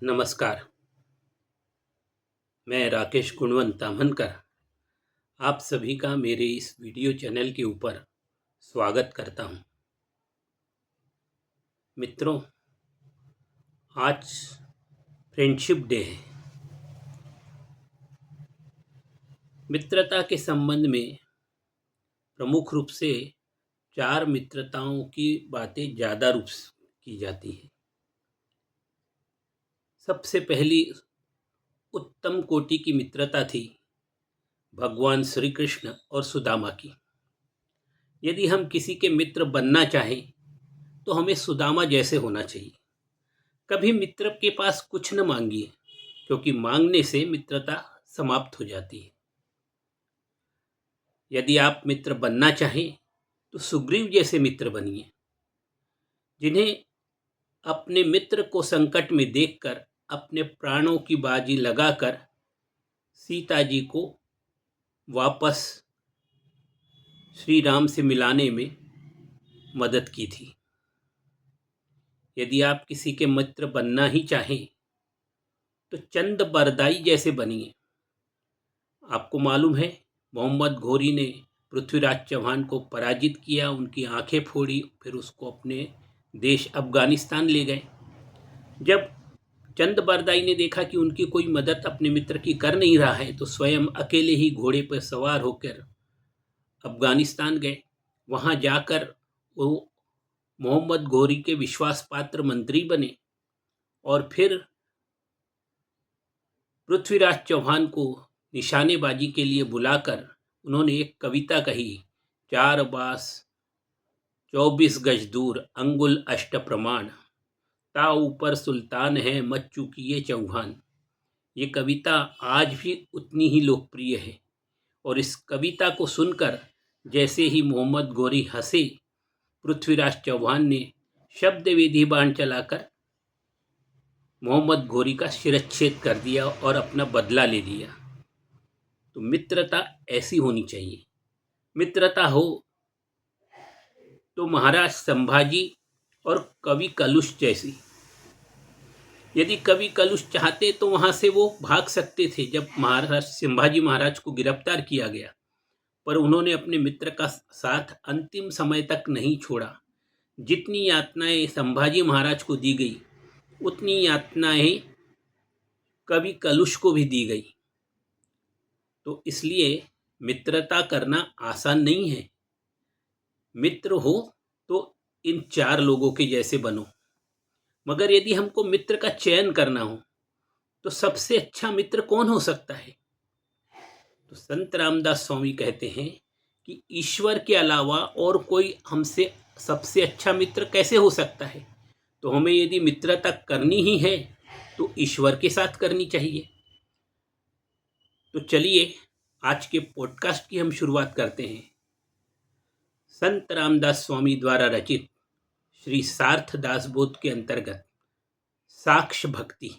नमस्कार। मैं राकेश गुणवंत ताम्हनकर आप सभी का मेरे इस वीडियो चैनल के ऊपर स्वागत करता हूं। मित्रों, आज फ्रेंडशिप डे है। मित्रता के संबंध में प्रमुख रूप से 4 मित्रताओं की बातें ज़्यादा रूप से की जाती हैं। सबसे पहली उत्तम कोटि की मित्रता थी भगवान श्री कृष्ण और सुदामा की। यदि हम किसी के मित्र बनना चाहें तो हमें सुदामा जैसे होना चाहिए। कभी मित्र के पास कुछ न मांगिए, क्योंकि मांगने से मित्रता समाप्त हो जाती है। यदि आप मित्र बनना चाहें तो सुग्रीव जैसे मित्र बनिए, जिन्हें अपने मित्र को संकट में देखकर अपने प्राणों की बाजी लगाकर सीता जी को वापस श्री राम से मिलाने में मदद की थी। यदि आप किसी के मित्र बनना ही चाहें तो चंद बरदाई जैसे बनिए। आपको मालूम है, मोहम्मद घोरी ने पृथ्वीराज चौहान को पराजित किया, उनकी आंखें फोड़ी, फिर उसको अपने देश अफगानिस्तान ले गए। जब चंद बरदाई ने देखा कि उनकी कोई मदद अपने मित्र की कर नहीं रहा है, तो स्वयं अकेले ही घोड़े पर सवार होकर अफगानिस्तान गए। वहां जाकर वो मोहम्मद घोरी के विश्वास पात्र मंत्री बने और फिर पृथ्वीराज चौहान को निशानेबाजी के लिए बुलाकर उन्होंने एक कविता कही, 4 बास 24 गज दूर अंगुल अष्ट प्रमाण, ता ऊपर सुल्तान है मच चुकी है चौहान। ये कविता आज भी उतनी ही लोकप्रिय है और इस कविता को सुनकर जैसे ही मोहम्मद घोरी हंसे, पृथ्वीराज चौहान ने शब्द विधि बाण चलाकर मोहम्मद घोरी का शिरच्छेद कर दिया और अपना बदला ले लिया। तो मित्रता ऐसी होनी चाहिए। मित्रता हो तो महाराज संभाजी और कवि कलुष जैसी। यदि कवि कलुष चाहते तो वहां से वो भाग सकते थे जब महाराज संभाजी महाराज को गिरफ्तार किया गया, पर उन्होंने अपने मित्र का साथ अंतिम समय तक नहीं छोड़ा। जितनी यातनाएं संभाजी महाराज को दी गई, उतनी यातनाएं कवि कलुष को भी दी गई। तो इसलिए मित्रता करना आसान नहीं है। मित्र हो तो इन 4 लोगों के जैसे बनो। मगर यदि हमको मित्र का चयन करना हो तो सबसे अच्छा मित्र कौन हो सकता है? तो संत रामदास स्वामी कहते हैं कि ईश्वर के अलावा और कोई हमसे सबसे अच्छा मित्र कैसे हो सकता है। तो हमें यदि मित्रता करनी ही है तो ईश्वर के साथ करनी चाहिए। तो चलिए आज के पॉडकास्ट की हम शुरुआत करते हैं। संत रामदास स्वामी द्वारा रचित श्री सार्थ दासबोध के अंतर्गत साक्ष्य भक्ति।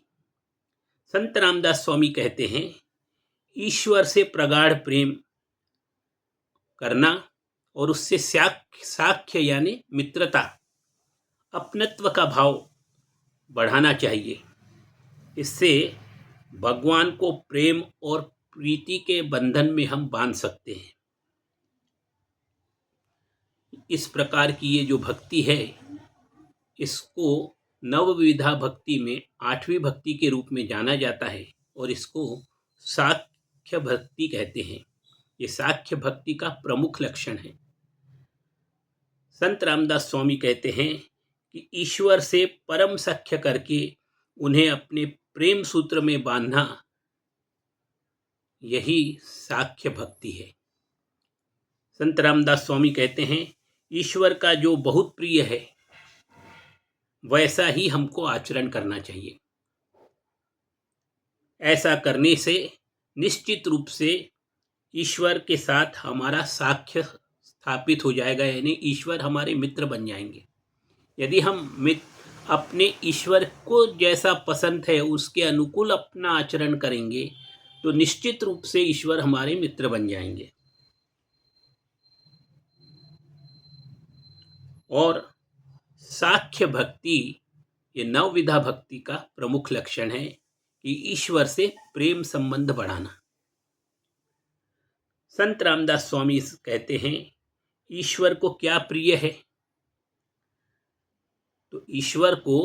संत रामदास स्वामी कहते हैं, ईश्वर से प्रगाढ़ प्रेम करना और उससे साख्य यानी मित्रता, अपनत्व का भाव बढ़ाना चाहिए। इससे भगवान को प्रेम और प्रीति के बंधन में हम बांध सकते हैं। इस प्रकार की ये जो भक्ति है, इसको नवविधा भक्ति में 8वीं भक्ति के रूप में जाना जाता है और इसको साख्य भक्ति कहते हैं। ये साख्य भक्ति का प्रमुख लक्षण है। संत रामदास स्वामी कहते हैं कि ईश्वर से परम सख्य करके उन्हें अपने प्रेम सूत्र में बांधना, यही साख्य भक्ति है। संत रामदास स्वामी कहते हैं, ईश्वर का जो बहुत प्रिय है वैसा ही हमको आचरण करना चाहिए। ऐसा करने से निश्चित रूप से ईश्वर के साथ हमारा साख्य स्थापित हो जाएगा, यानी ईश्वर हमारे मित्र बन जाएंगे। यदि हम अपने ईश्वर को जैसा पसंद है उसके अनुकूल अपना आचरण करेंगे तो निश्चित रूप से ईश्वर हमारे मित्र बन जाएंगे। और साख्य भक्ति ये नवविधा भक्ति का प्रमुख लक्षण है कि ईश्वर से प्रेम संबंध बढ़ाना। संत रामदास स्वामी कहते हैं, ईश्वर को क्या प्रिय है? तो ईश्वर को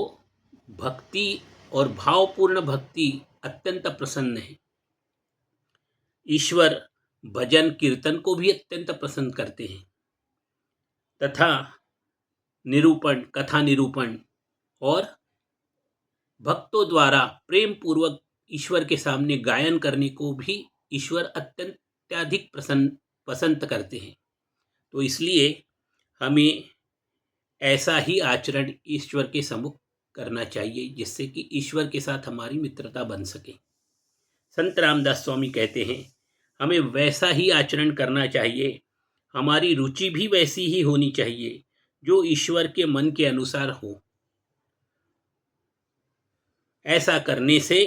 भक्ति और भावपूर्ण भक्ति अत्यंत प्रसन्न है। ईश्वर भजन कीर्तन को भी अत्यंत पसंद करते हैं तथा निरूपण, कथा निरूपण और भक्तों द्वारा प्रेम पूर्वक ईश्वर के सामने गायन करने को भी ईश्वर अत्यधिक पसंद करते हैं। तो इसलिए हमें ऐसा ही आचरण ईश्वर के सम्मुख करना चाहिए जिससे कि ईश्वर के साथ हमारी मित्रता बन सके। संत रामदास स्वामी कहते हैं, हमें वैसा ही आचरण करना चाहिए, हमारी रुचि भी वैसी ही होनी चाहिए जो ईश्वर के मन के अनुसार हो। ऐसा करने से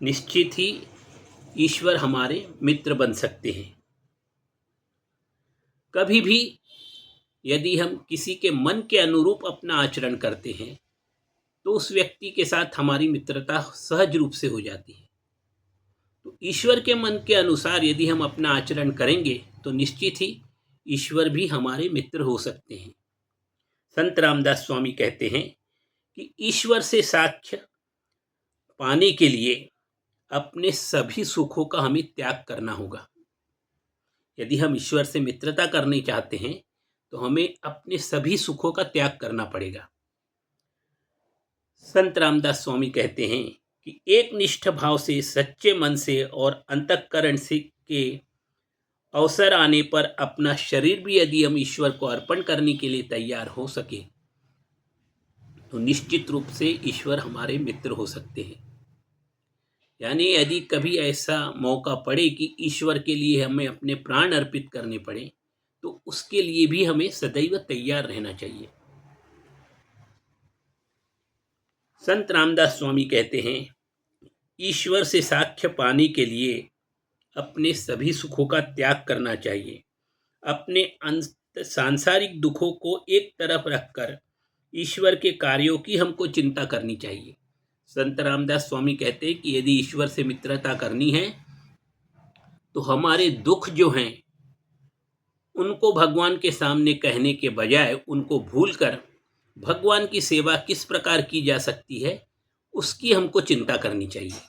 निश्चित ही ईश्वर हमारे मित्र बन सकते हैं। कभी भी यदि हम किसी के मन के अनुरूप अपना आचरण करते हैं तो उस व्यक्ति के साथ हमारी मित्रता सहज रूप से हो जाती है। तो ईश्वर के मन के अनुसार यदि हम अपना आचरण करेंगे तो निश्चित ही ईश्वर भी हमारे मित्र हो सकते हैं। संत रामदास स्वामी कहते हैं कि ईश्वर से साक्ष्य पाने के लिए अपने सभी सुखों का हमें त्याग करना होगा। यदि हम ईश्वर से मित्रता करनी चाहते हैं तो हमें अपने सभी सुखों का त्याग करना पड़ेगा। संत रामदास स्वामी कहते हैं कि एक निष्ठ भाव से, सच्चे मन से और अंतःकरण से के अवसर आने पर अपना शरीर भी यदि हम ईश्वर को अर्पण करने के लिए तैयार हो सके तो निश्चित रूप से ईश्वर हमारे मित्र हो सकते हैं। यानी यदि कभी ऐसा मौका पड़े कि ईश्वर के लिए हमें अपने प्राण अर्पित करने पड़े तो उसके लिए भी हमें सदैव तैयार रहना चाहिए। संत रामदास स्वामी कहते हैं, ईश्वर से साक्ष्य पाने के लिए अपने सभी सुखों का त्याग करना चाहिए। अपने सांसारिक दुखों को एक तरफ रखकर ईश्वर के कार्यों की हमको चिंता करनी चाहिए। संत रामदास स्वामी कहते हैं कि यदि ईश्वर से मित्रता करनी है तो हमारे दुख जो हैं उनको भगवान के सामने कहने के बजाय उनको भूलकर भगवान की सेवा किस प्रकार की जा सकती है उसकी हमको चिंता करनी चाहिए।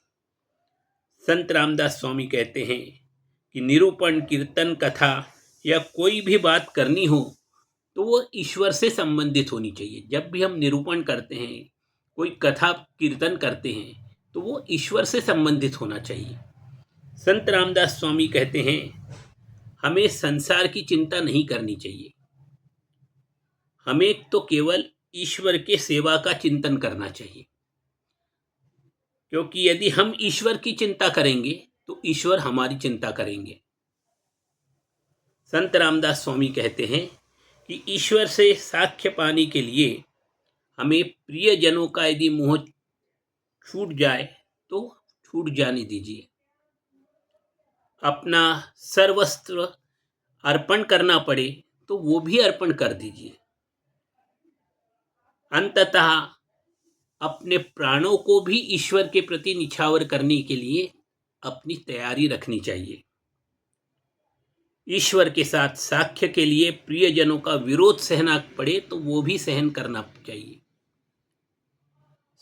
संत रामदास स्वामी कहते हैं कि निरूपण, कीर्तन, कथा या कोई भी बात करनी हो तो वो ईश्वर से संबंधित होनी चाहिए। जब भी हम निरूपण करते हैं, कोई कथा कीर्तन करते हैं तो वो ईश्वर से संबंधित होना चाहिए। संत रामदास स्वामी कहते हैं, हमें संसार की चिंता नहीं करनी चाहिए, हमें तो केवल ईश्वर के सेवा का चिंतन करना चाहिए। क्योंकि यदि हम ईश्वर की चिंता करेंगे तो ईश्वर हमारी चिंता करेंगे। संत रामदास स्वामी कहते हैं कि ईश्वर से साक्ष्य पाने के लिए हमें प्रियजनों का यदि मोह छूट जाए तो छूट जाने दीजिए। अपना सर्वस्व अर्पण करना पड़े तो वो भी अर्पण कर दीजिए। अंततः अपने प्राणों को भी ईश्वर के प्रति निछावर करने के लिए अपनी तैयारी रखनी चाहिए। ईश्वर के साथ साक्ष्य के लिए प्रियजनों का विरोध सहना पड़े तो वो भी सहन करना चाहिए।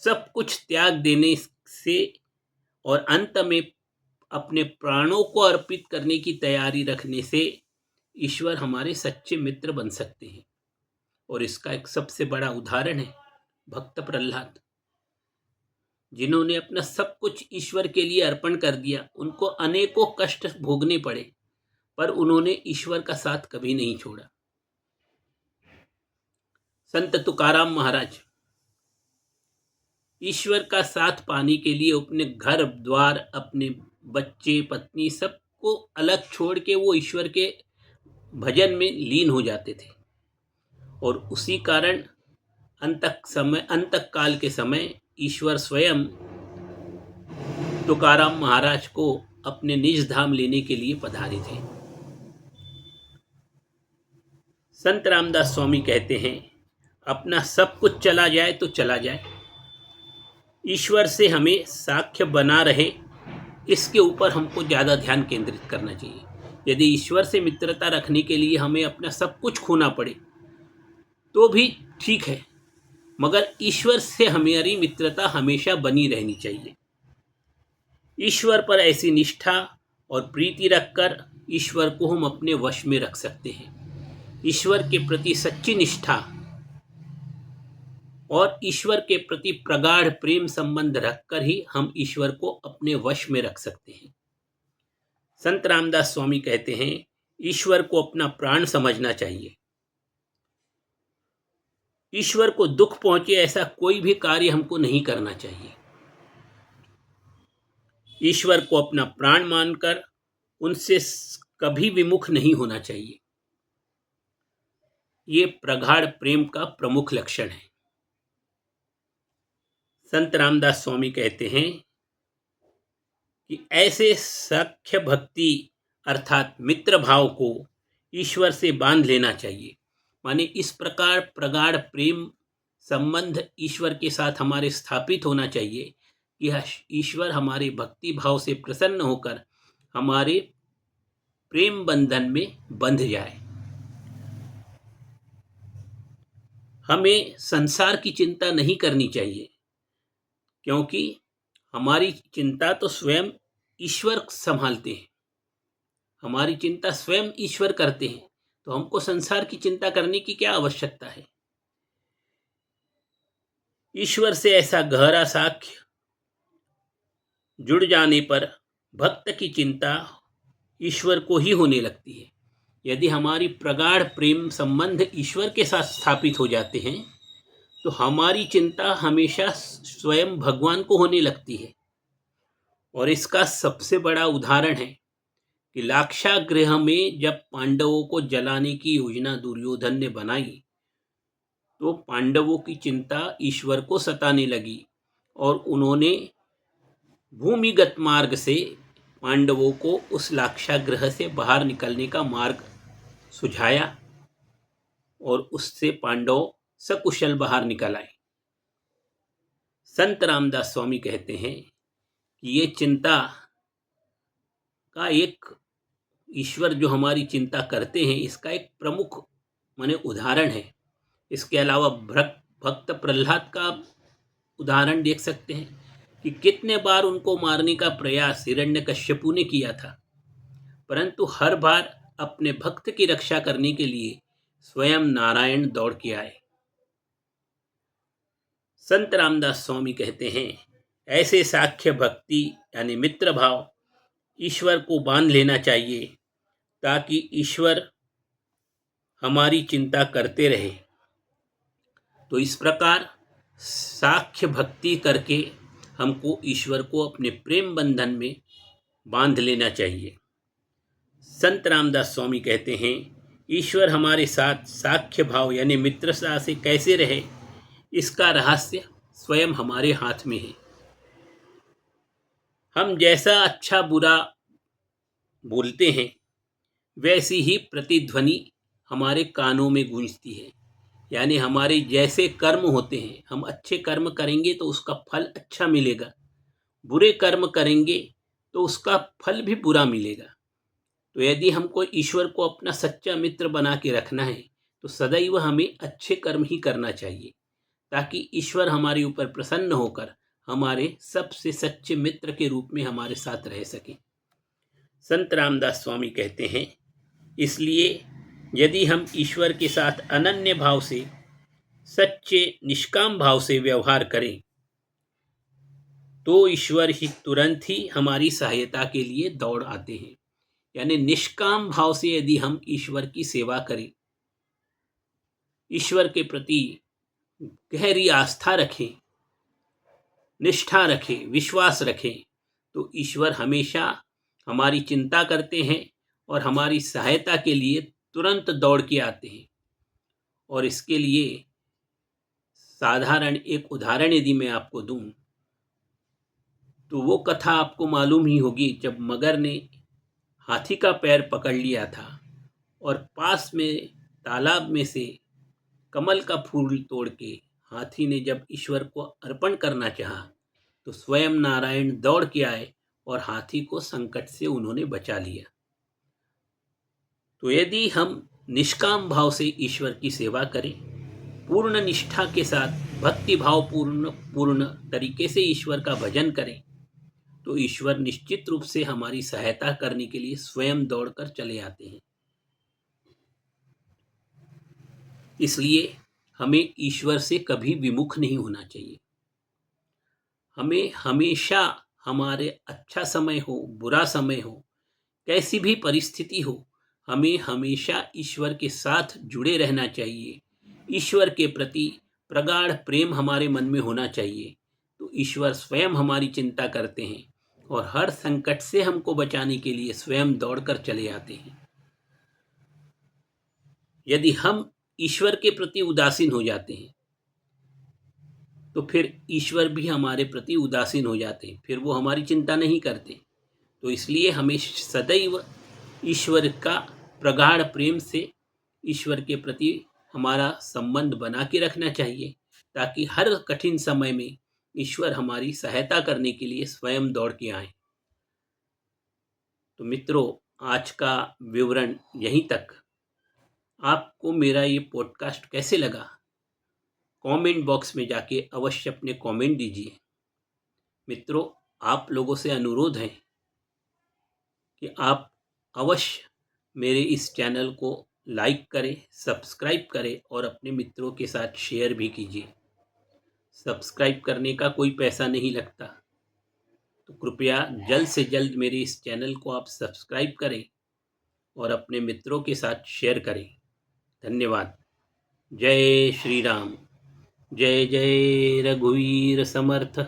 सब कुछ त्याग देने से और अंत में अपने प्राणों को अर्पित करने की तैयारी रखने से ईश्वर हमारे सच्चे मित्र बन सकते हैं। और इसका एक सबसे बड़ा उदाहरण है भक्त प्रहलाद, जिन्होंने अपना सब कुछ ईश्वर के लिए अर्पण कर दिया। उनको अनेकों कष्ट भोगने पड़े पर उन्होंने ईश्वर का साथ कभी नहीं छोड़ा। संत तुकाराम महाराज ईश्वर का साथ पाने के लिए अपने घर द्वार, अपने बच्चे, पत्नी सबको अलग छोड़ के वो ईश्वर के भजन में लीन हो जाते थे। और उसी कारण अंतकाल के समय ईश्वर स्वयं तुकाराम महाराज को अपने निज धाम लेने के लिए पधारे थे। संत रामदास स्वामी कहते हैं, अपना सब कुछ चला जाए तो चला जाए, ईश्वर से हमें साख्य बना रहे, इसके ऊपर हमको ज़्यादा ध्यान केंद्रित करना चाहिए। यदि ईश्वर से मित्रता रखने के लिए हमें अपना सब कुछ खोना पड़े तो भी ठीक है, मगर ईश्वर से हमारी मित्रता हमेशा बनी रहनी चाहिए। ईश्वर पर ऐसी निष्ठा और प्रीति रखकर ईश्वर को हम अपने वश में रख सकते हैं। ईश्वर के प्रति सच्ची निष्ठा और ईश्वर के प्रति प्रगाढ़ प्रेम संबंध रखकर ही हम ईश्वर को अपने वश में रख सकते हैं। संत रामदास स्वामी कहते हैं, ईश्वर को अपना प्राण समझना चाहिए। ईश्वर को दुख पहुंचे ऐसा कोई भी कार्य हमको नहीं करना चाहिए। ईश्वर को अपना प्राण मानकर उनसे कभी विमुख नहीं होना चाहिए। ये प्रगाढ़ प्रेम का प्रमुख लक्षण है। संत रामदास स्वामी कहते हैं कि ऐसे सख्य भक्ति अर्थात मित्र भाव को ईश्वर से बांध लेना चाहिए। माने इस प्रकार प्रगाढ़ प्रेम संबंध ईश्वर के साथ हमारे स्थापित होना चाहिए कि ईश्वर हमारे भक्ति भाव से प्रसन्न होकर हमारे प्रेम बंधन में बंध जाए। हमें संसार की चिंता नहीं करनी चाहिए, क्योंकि हमारी चिंता तो स्वयं ईश्वर संभालते हैं। हमारी चिंता स्वयं ईश्वर करते हैं, तो हमको संसार की चिंता करने की क्या आवश्यकता है। ईश्वर से ऐसा गहरा साख्य जुड़ जाने पर भक्त की चिंता ईश्वर को ही होने लगती है। यदि हमारी प्रगाढ़ प्रेम संबंध ईश्वर के साथ स्थापित हो जाते हैं तो हमारी चिंता हमेशा स्वयं भगवान को होने लगती है। और इसका सबसे बड़ा उदाहरण है कि लाक्षागृह में जब पांडवों को जलाने की योजना दुर्योधन ने बनाई तो पांडवों की चिंता ईश्वर को सताने लगी और उन्होंने भूमिगत मार्ग से पांडवों को उस लाक्षागृह से बाहर निकलने का मार्ग सुझाया और उससे पांडव सकुशल बाहर निकल आए। संत रामदास स्वामी कहते हैं कि ये चिंता का एक ईश्वर जो हमारी चिंता करते हैं इसका एक प्रमुख माने उदाहरण है। इसके अलावा भक्त प्रहलाद का उदाहरण देख सकते हैं कि कितने बार उनको मारने का प्रयास हिरण्यकश्यपु ने किया था, परंतु हर बार अपने भक्त की रक्षा करने के लिए स्वयं नारायण दौड़ के आए। संत रामदास स्वामी कहते हैं, ऐसे साख्य भक्ति यानी मित्र भाव ईश्वर को बांध लेना चाहिए ताकि ईश्वर हमारी चिंता करते रहे। तो इस प्रकार साख्य भक्ति करके हमको ईश्वर को अपने प्रेम बंधन में बांध लेना चाहिए। संत रामदास स्वामी कहते हैं, ईश्वर हमारे साथ साख्य भाव यानी मित्रता से कैसे रहे, इसका रहस्य स्वयं हमारे हाथ में है। हम जैसा अच्छा बुरा बोलते हैं वैसी ही प्रतिध्वनि हमारे कानों में गूंजती है। यानी हमारे जैसे कर्म होते हैं, हम अच्छे कर्म करेंगे तो उसका फल अच्छा मिलेगा, बुरे कर्म करेंगे तो उसका फल भी बुरा मिलेगा। तो यदि हमको ईश्वर को अपना सच्चा मित्र बना के रखना है तो सदैव हमें अच्छे कर्म ही करना चाहिए, ताकि ईश्वर हमारे ऊपर प्रसन्न होकर हमारे सबसे सच्चे मित्र के रूप में हमारे साथ रह सके। संत रामदास स्वामी कहते हैं, इसलिए यदि हम ईश्वर के साथ अनन्य भाव से सच्चे निष्काम भाव से व्यवहार करें तो ईश्वर ही तुरंत ही हमारी सहायता के लिए दौड़ आते हैं। यानी निष्काम भाव से यदि हम ईश्वर की सेवा करें, ईश्वर के प्रति गहरी आस्था रखें, निष्ठा रखें, विश्वास रखें, तो ईश्वर हमेशा हमारी चिंता करते हैं और हमारी सहायता के लिए तुरंत दौड़ के आते हैं। और इसके लिए साधारण एक उदाहरण यदि मैं आपको दूं तो वो कथा आपको मालूम ही होगी, जब मगर ने हाथी का पैर पकड़ लिया था और पास में तालाब में से कमल का फूल तोड़ के हाथी ने जब ईश्वर को अर्पण करना चाहा तो स्वयं नारायण दौड़ के आए और हाथी को संकट से उन्होंने बचा लिया। तो यदि हम निष्काम भाव से ईश्वर की सेवा करें, पूर्ण निष्ठा के साथ भक्ति भाव पूर्ण तरीके से ईश्वर का भजन करें, तो ईश्वर निश्चित रूप से हमारी सहायता करने के लिए स्वयं दौड़कर चले आते हैं। इसलिए हमें ईश्वर से कभी विमुख नहीं होना चाहिए। हमें हमेशा, हमारे अच्छा समय हो, बुरा समय हो, कैसी भी परिस्थिति हो, हमें हमेशा ईश्वर के साथ जुड़े रहना चाहिए। ईश्वर के प्रति प्रगाढ़ प्रेम हमारे मन में होना चाहिए। तो ईश्वर स्वयं हमारी चिंता करते हैं और हर संकट से हमको बचाने के लिए स्वयं दौड़कर चले आते हैं। यदि हम ईश्वर के प्रति उदासीन हो जाते हैं, तो फिर ईश्वर भी हमारे प्रति उदासीन हो जाते हैं, फिर वो हमारी चिंता नहीं करते। तो इसलिए हमें सदैव ईश्वर का प्रगाढ़ प्रेम से ईश्वर के प्रति हमारा संबंध बना के रखना चाहिए, ताकि हर कठिन समय में ईश्वर हमारी सहायता करने के लिए स्वयं दौड़ के आए। तो मित्रों, आज का विवरण यहीं तक। आपको मेरा ये पॉडकास्ट कैसे लगा? कमेंट बॉक्स में जाके अवश्य अपने कमेंट दीजिए। मित्रों, आप लोगों से अनुरोध है कि आप अवश्य मेरे इस चैनल को लाइक करें, सब्सक्राइब करें और अपने मित्रों के साथ शेयर भी कीजिए। सब्सक्राइब करने का कोई पैसा नहीं लगता, तो कृपया जल्द से जल्द मेरे इस चैनल को आप सब्सक्राइब करें और अपने मित्रों के साथ शेयर करें। धन्यवाद। जय श्री राम। जय जय रघुवीर समर्थ।